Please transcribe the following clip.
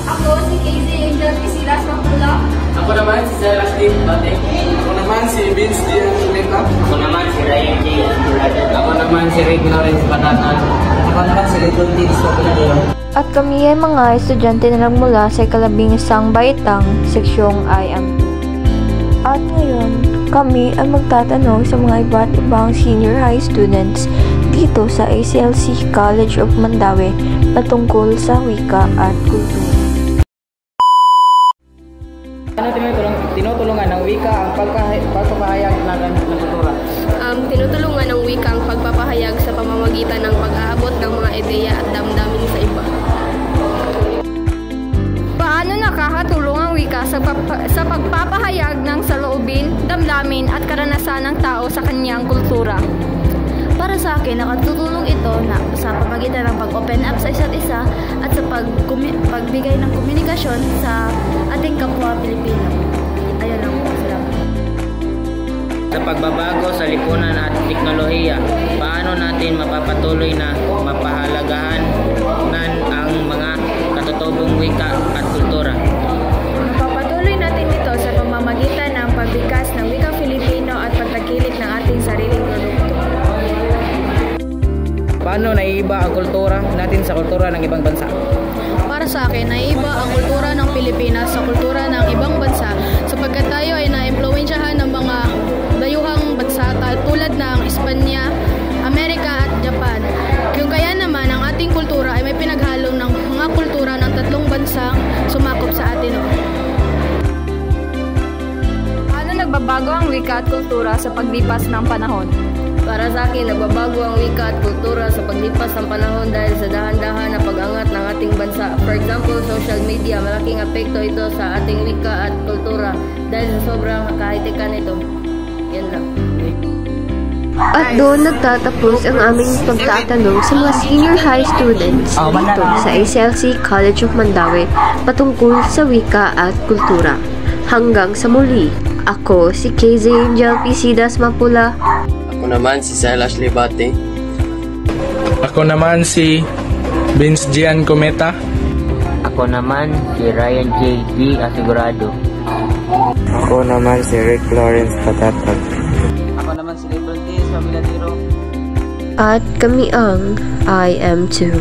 Ako si KZ Angel Pisilas Mapula. Ako naman si Sarah Steve Bate. Ako naman si Vince Dian Sumita. Ako naman si Ryan J. Ako naman si Rick Lawrence Patatan. Ako naman si Little Deeds Mapula. At kami ay mga estudyante na nagmula sa ikalabing isang baitang seksyong IM2. At ngayon, kami ay magtatanong sa mga iba't ibang senior high students dito sa ACLC College of Mandaue patungkol sa wika at kultura. Ano tinutulungan ng wika ang pagpapahayag ng kultura? Tinutulungan ng wika ang pagpapahayag sa pamamagitan ng pag-aabot ng mga ideya at damdamin sa iba. Paano nakakatulong ang wika sa pagpapahayag ng saloobin, damdamin at karanasan ng tao sa kanyang kultura? Para sa akin, nakatutulong ito na sa pamamagitan ng pag-open up sa isa't isa at sa pagbigay ng komunikasyon sa ating kapwa Pilipino. Ayun lang po, salamat. Sa pagbabago sa lipunan at teknolohiya, paano natin mapapatuloy na mapahalagahan ang mga katutubong wika at kultura? Mapapatuloy natin ito sa pamamagitan ng pagbikas ng wikang Filipino at pagtakilik ng ating sariling produkto. Paano naiiba ang kultura natin sa kultura ng ibang bansa? Para sa akin, naiiba ang kultura ng Pilipinas sa kultura ng ibang bansa sapagkat tayo ay na-impluwensyahan ng mga dayuhang bansa tulad ng Espanya, Amerika at Japan. Kung kaya naman ang ating kultura ay may pinaghalo ng mga kultura ng tatlong bansang sumakop sa atin. Paano nagbabago ang wika at kultura sa paglipas ng panahon? Para sa akin, nagbabago ang wika at kultura sa paglipas ng panahon dahil sa dahan-dahan na pag-angat ng ating bansa. For example, social media, malaking apekto ito sa ating wika at kultura dahil sa sobrang kahitekan nito. Yan lang. At doon nagtatapos ang aming pagtatanong sa mga senior high students dito sa ACLC College of Mandaue patungkol sa wika at kultura. Hanggang sa muli, ako si KZ Angel Pisilas Mapula. Ako naman si Silas Libate. Ako naman si Vince Dian Cometa. Ako naman si Ryan J. D. Asegurado. Ako naman si Rick Lawrence Patatan. Ako naman si Little Deeds Mapula. At kami ang IM2.